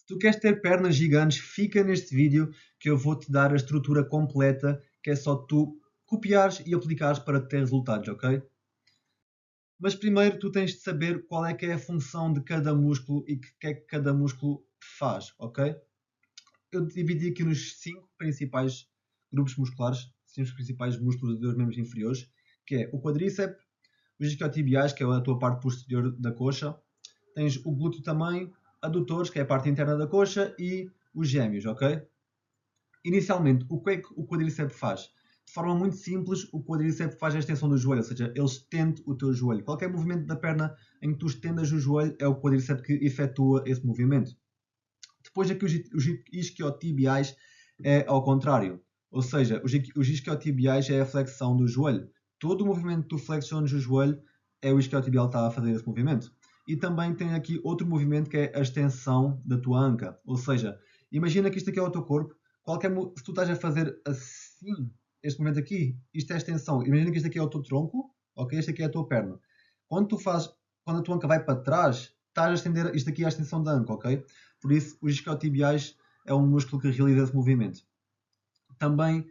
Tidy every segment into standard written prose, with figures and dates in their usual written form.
tu queres ter pernas gigantes, fica neste vídeo que eu vou-te dar a estrutura completa, que é só tu copiares e aplicares para ter resultados, ok? Mas primeiro tu tens de saber qual é que é a função de cada músculo e o que é que cada músculo faz, ok? Eu dividi aqui nos 5 principais grupos musculares, 5 principais músculos dos membros inferiores, que é o quadríceps, os isquiotibiais, que é a tua parte posterior da coxa, tens o glúteo também, adutores, que é a parte interna da coxa, e os gêmeos, ok? Inicialmente, o que é que o quadríceps faz? De forma muito simples, o quadríceps faz a extensão do joelho, ou seja, ele estende o teu joelho. Qualquer movimento da perna em que tu estendas o joelho é o quadríceps que efetua esse movimento. Depois aqui os isquiotibiais é ao contrário, ou seja, os isquiotibiais é a flexão do joelho. Todo o movimento que tu flexiones o joelho é o isquiotibial que está a fazer esse movimento. E também tem aqui outro movimento que é a extensão da tua anca, ou seja, imagina que isto aqui é o teu corpo, se tu estás a fazer assim, este movimento aqui, isto é a extensão, imagina que isto aqui é o teu tronco, ok? Este aqui é a tua perna. Quando a tua anca vai para trás, estás a estender, isto aqui é a extensão da anca, ok? Por isso, os isquiotibiais é um músculo que realiza esse movimento. Também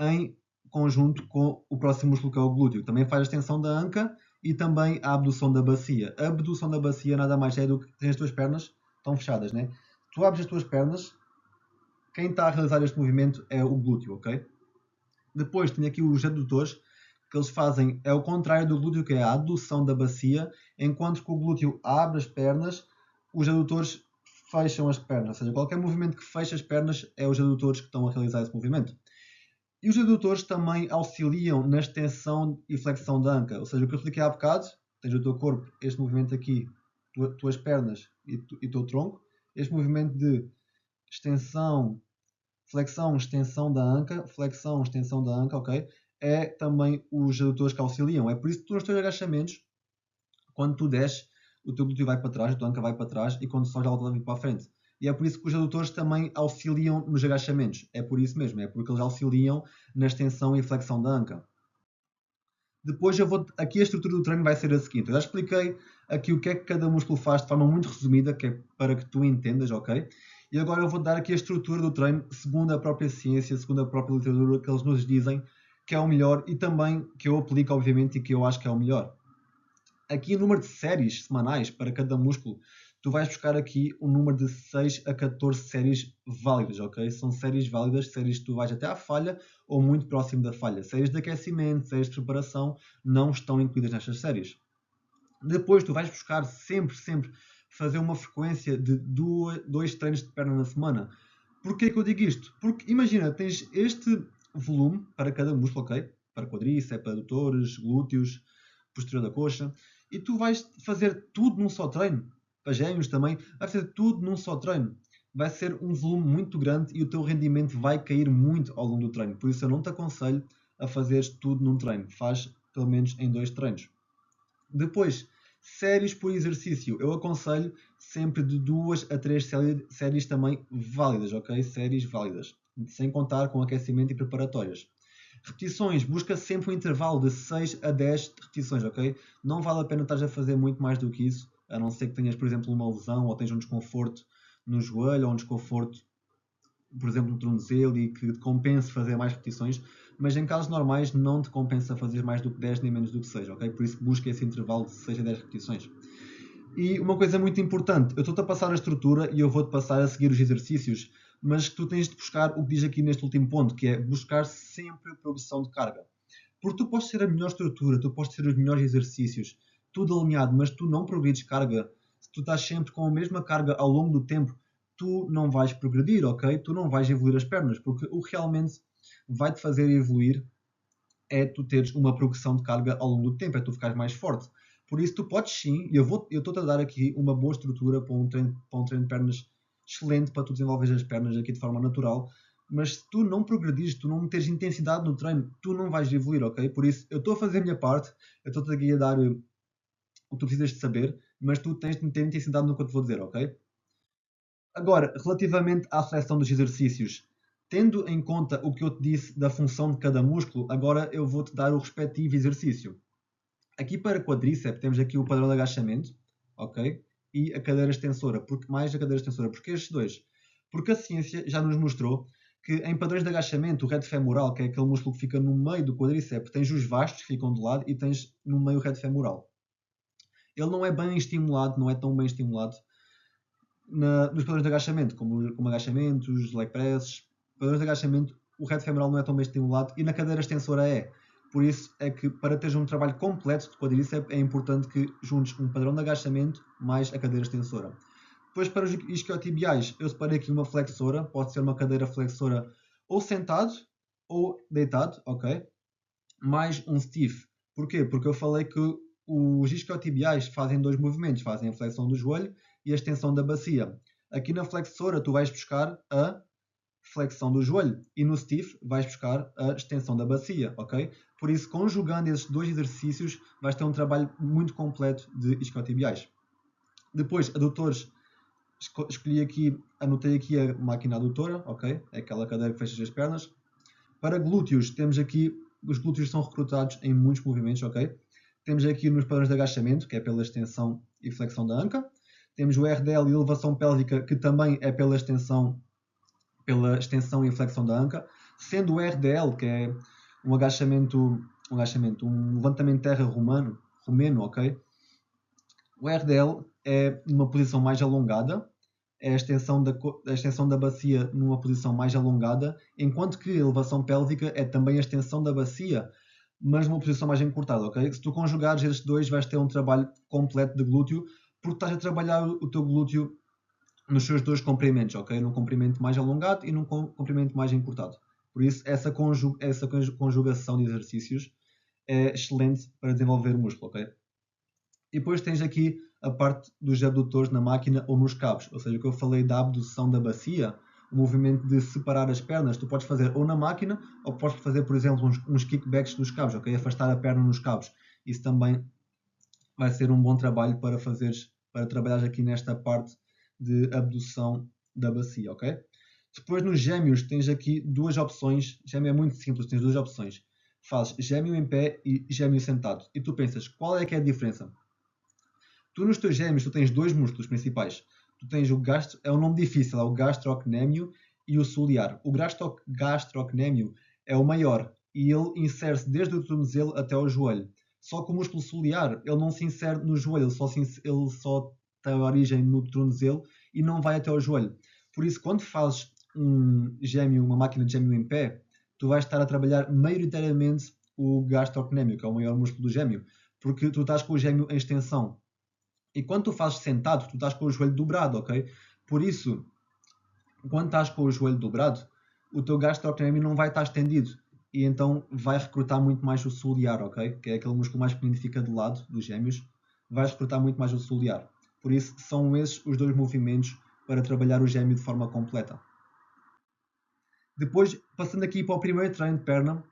em conjunto com o próximo músculo que é o glúteo. Também faz a extensão da anca e também a abdução da bacia. A abdução da bacia nada mais é do que tens as tuas pernas estão fechadas, né? Tu abres as tuas pernas, quem está a realizar este movimento é o glúteo, ok? Depois tem aqui os adutores, que eles fazem, é o contrário do glúteo, que é a adução da bacia, enquanto que o glúteo abre as pernas, os adutores fecham as pernas, ou seja, qualquer movimento que fecha as pernas é os adutores que estão a realizar esse movimento. E os adutores também auxiliam na extensão e flexão da anca, ou seja, o que eu expliquei há bocado, tens o teu corpo, este movimento aqui, tuas pernas e o teu tronco, este movimento de extensão, flexão, extensão da anca, flexão, extensão da anca, ok? É também os adutores que auxiliam. É por isso que tu nos teus agachamentos, quando tu desces, o teu glúteo vai para trás, a tua anca vai para trás e quando sobes ela vai para a frente. E é por isso que os adutores também auxiliam nos agachamentos. É por isso mesmo, é porque eles auxiliam na extensão e flexão da anca. Depois aqui a estrutura do treino vai ser a seguinte. Eu já expliquei aqui o que é que cada músculo faz de forma muito resumida, que é para que tu entendas, ok? E agora eu vou dar aqui a estrutura do treino segundo a própria ciência, segundo a própria literatura que eles nos dizem que é o melhor e também que eu aplico, obviamente, e que eu acho que é o melhor. Aqui o número de séries semanais para cada músculo, tu vais buscar aqui um número de 6 a 14 séries válidas, ok? São séries válidas, séries que tu vais até à falha ou muito próximo da falha. Séries de aquecimento, séries de preparação, não estão incluídas nestas séries. Depois tu vais buscar sempre fazer uma frequência de 2 treinos de perna na semana. Porquê que eu digo isto? Porque imagina, tens este volume para cada músculo, ok? Para quadríceps, para adutores, glúteos, posterior da coxa, e tu vais fazer tudo num só treino. Para gêmeos também, vais fazer tudo num só treino. Vai ser um volume muito grande e o teu rendimento vai cair muito ao longo do treino. Por isso eu não te aconselho a fazeres tudo num treino. Faz pelo menos em 2 treinos. Depois, séries por exercício. Eu aconselho sempre de 2 a 3 séries também válidas, ok? Séries válidas. Sem contar com aquecimento e preparatórias. Repetições, busca sempre um intervalo de 6 a 10 repetições, ok? Não vale a pena estar a fazer muito mais do que isso, a não ser que tenhas, por exemplo, uma lesão ou tenhas um desconforto no joelho ou um desconforto, por exemplo, no tornozelo e que te compense fazer mais repetições, mas em casos normais não te compensa fazer mais do que 10 nem menos do que 6, ok? Por isso busca esse intervalo de 6 a 10 repetições. E uma coisa muito importante, eu estou-te a passar a estrutura e eu vou-te passar a seguir os exercícios, mas tu tens de buscar o que diz aqui neste último ponto, que é buscar sempre progressão de carga. Porque tu podes ter a melhor estrutura, tu podes ter os melhores exercícios, tudo alinhado, mas tu não progredes carga. Se tu estás sempre com a mesma carga ao longo do tempo, tu não vais progredir, ok? Tu não vais evoluir as pernas, porque o que realmente vai te fazer evoluir é tu teres uma progressão de carga ao longo do tempo, é tu ficares mais forte. Por isso tu podes sim, e eu estou-te a dar aqui uma boa estrutura para um treino de pernas excelente para tu desenvolveres as pernas aqui de forma natural, mas se tu não progredires, tu não meteres intensidade no treino, tu não vais evoluir, ok? Por isso eu estou a fazer a minha parte, eu estou-te aqui a dar o que tu precisas de saber, mas tu tens de meter intensidade no que eu te vou dizer, ok? Agora, relativamente à seleção dos exercícios, tendo em conta o que eu te disse da função de cada músculo, agora eu vou-te dar o respectivo exercício. Aqui para quadríceps temos aqui o padrão de agachamento, ok? e a cadeira extensora. Mais a cadeira extensora. Porquê estes dois? Porque a ciência já nos mostrou que em padrões de agachamento, o reto femoral, que é aquele músculo que fica no meio do quadríceps, tens os vastos que ficam de lado e tens no meio o reto femoral. Ele não é bem estimulado, não é tão bem estimulado nos padrões de agachamento, como agachamentos, leg presses. Padrões de agachamento, o reto femoral não é tão bem estimulado e na cadeira extensora é. Por isso é que para teres um trabalho completo de quadríceps é importante que juntes um padrão de agachamento mais a cadeira extensora. Depois para os isquiotibiais, eu separei aqui uma flexora, pode ser uma cadeira flexora ou sentado ou deitado, ok? Mais um stiff. Porquê? Porque eu falei que os isquiotibiais fazem dois movimentos, fazem a flexão do joelho e a extensão da bacia. Aqui na flexora tu vais buscar a flexão do joelho e no stiff vais buscar a extensão da bacia, ok? Por isso, conjugando esses dois exercícios, vais ter um trabalho muito completo de isquiotibiais. Depois, adutores, escolhi aqui, anotei aqui a máquina adutora, ok? É aquela cadeira que fecha as pernas. Para glúteos, temos aqui, os glúteos são recrutados em muitos movimentos, ok? Temos aqui nos padrões de agachamento, que é pela extensão e flexão da anca. Temos o RDL e elevação pélvica, que também é pela extensão e flexão da anca. Sendo o RDL, que é um levantamento de terra romeno, ok? O RDL é numa posição mais alongada, é a extensão da bacia numa posição mais alongada, enquanto que a elevação pélvica é também a extensão da bacia, mas numa posição mais encurtada, ok? Se tu conjugares estes dois, vais ter um trabalho completo de glúteo, porque estás a trabalhar o teu glúteo nos seus dois comprimentos, ok? Num comprimento mais alongado e num comprimento mais encurtado. Por isso, essa conjugação de exercícios é excelente para desenvolver o músculo, ok? E depois tens aqui a parte dos abdutores na máquina ou nos cabos. Ou seja, o que eu falei da abdução da bacia, o movimento de separar as pernas, tu podes fazer ou na máquina ou podes fazer, por exemplo, uns kickbacks dos cabos, ok? Afastar a perna nos cabos. Isso também vai ser um bom trabalho para trabalhar aqui nesta parte de abdução da bacia, ok? Depois nos gêmeos tens aqui duas opções. Gêmeo é muito simples, tens duas opções. Fazes gêmeo em pé e gêmeo sentado. E tu pensas, qual é que é a diferença? Tu nos teus gêmeos tu tens dois músculos principais. Tu tens é um nome difícil, é o gastrocnêmio e o ciliar. O gastrocnêmio é o maior e ele insere-se desde o tornozelo até o joelho. Só que o músculo ciliar, ele não se insere no joelho, ele só tem origem no tornozelo e não vai até ao joelho. Por isso, quando fazes uma máquina de gêmeo em pé, tu vais estar a trabalhar maioritariamente o gastrocnêmio, que é o maior músculo do gêmeo, porque tu estás com o gêmeo em extensão. E quando tu fazes sentado, tu estás com o joelho dobrado, ok? Por isso, quando estás com o joelho dobrado, o teu gastrocnêmio não vai estar estendido. E então vai recrutar muito mais o ciliar, ok? Que é aquele músculo mais pequenino que fica de lado dos gêmeos. Vais recrutar muito mais o ciliar. Por isso, são esses os dois movimentos para trabalhar o gêmeo de forma completa. Depois, passando aqui para o primeiro treino de perna,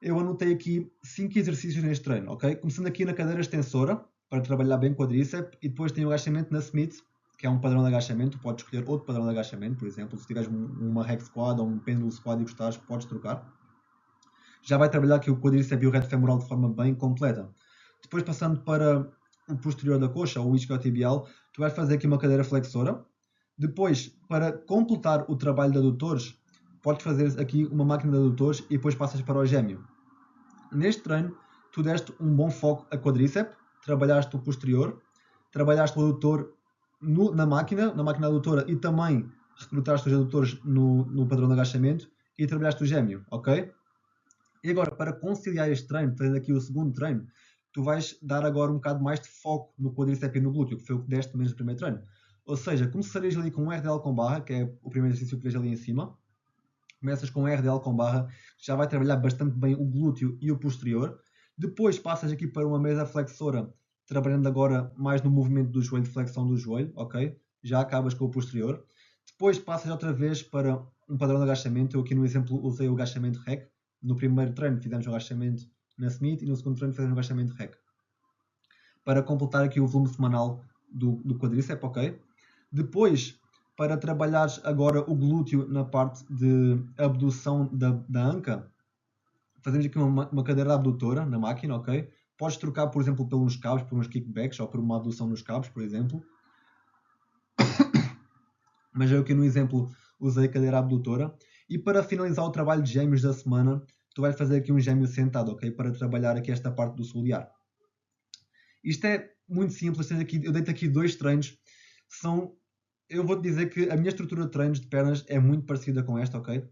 eu anotei aqui 5 exercícios neste treino, ok? Começando aqui na cadeira extensora, para trabalhar bem o quadríceps, e depois tem o agachamento na Smith, que é um padrão de agachamento. Podes escolher outro padrão de agachamento, por exemplo, se tiveres uma hack squat ou um pêndulo squat e gostares, podes trocar. Já vai trabalhar aqui o quadríceps e o reto femoral de forma bem completa. Depois, passando para o posterior da coxa, ou o isquiotibial, tu vais fazer aqui uma cadeira flexora. Depois, para completar o trabalho de adutores, podes fazer aqui uma máquina de adutores e depois passas para o gêmeo. Neste treino, tu deste um bom foco a quadríceps, trabalhaste o posterior, trabalhaste o adutor na máquina adutora e também recrutaste os adutores no padrão de agachamento e trabalhaste o gêmeo, ok? E agora, para conciliar este treino, tens aqui o segundo treino, tu vais dar agora um bocado mais de foco no quadríceps e no glúteo, que foi o que deste menos no primeiro treino. Ou seja, começarias ali com um RDL com barra, que é o primeiro exercício que vês ali em cima. Começas com um RDL com barra, que já vai trabalhar bastante bem o glúteo e o posterior. Depois passas aqui para uma mesa flexora, trabalhando agora mais no movimento do joelho, de flexão do joelho, ok? Já acabas com o posterior. Depois passas outra vez para um padrão de agachamento. Eu aqui no exemplo usei o agachamento rec. No primeiro treino fizemos o agachamento na Smith e no segundo treino fizemos o agachamento rec. Para completar aqui o volume semanal do quadríceps, ok? Depois, para trabalhares agora o glúteo na parte de abdução da anca, fazemos aqui uma cadeira abdutora na máquina, ok? Podes trocar, por exemplo, pelos cabos, por uns kickbacks ou por uma abdução nos cabos, por exemplo. mas eu aqui no exemplo usei cadeira abdutora. E para finalizar o trabalho de gêmeos da semana, tu vais fazer aqui um gêmeo sentado, ok? Para trabalhar aqui esta parte do solear. Isto é muito simples, eu deito aqui 2 treinos. Eu vou-te dizer que a minha estrutura de treinos de pernas é muito parecida com esta, ok?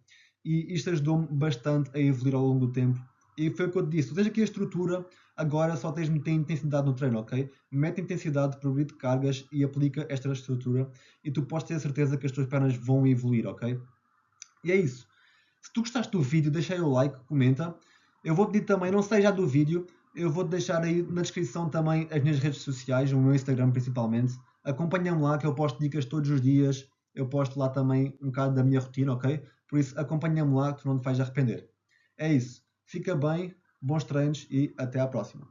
E isto ajudou-me bastante a evoluir ao longo do tempo. E foi o que eu te disse, tu tens aqui a estrutura, agora só tens de meter intensidade no treino, ok? Mete intensidade, progride cargas e aplica esta estrutura e tu podes ter a certeza que as tuas pernas vão evoluir, ok? E é isso. Se tu gostaste do vídeo, deixa aí o like, comenta. Eu vou-te dizer também, não seja do vídeo, eu vou-te deixar aí na descrição também as minhas redes sociais, o meu Instagram principalmente. Acompanha-me lá que eu posto dicas todos os dias. Eu posto lá também um bocado da minha rotina, ok? Por isso acompanha-me lá que tu não te vais arrepender. É isso. Fica bem, bons treinos e até à próxima.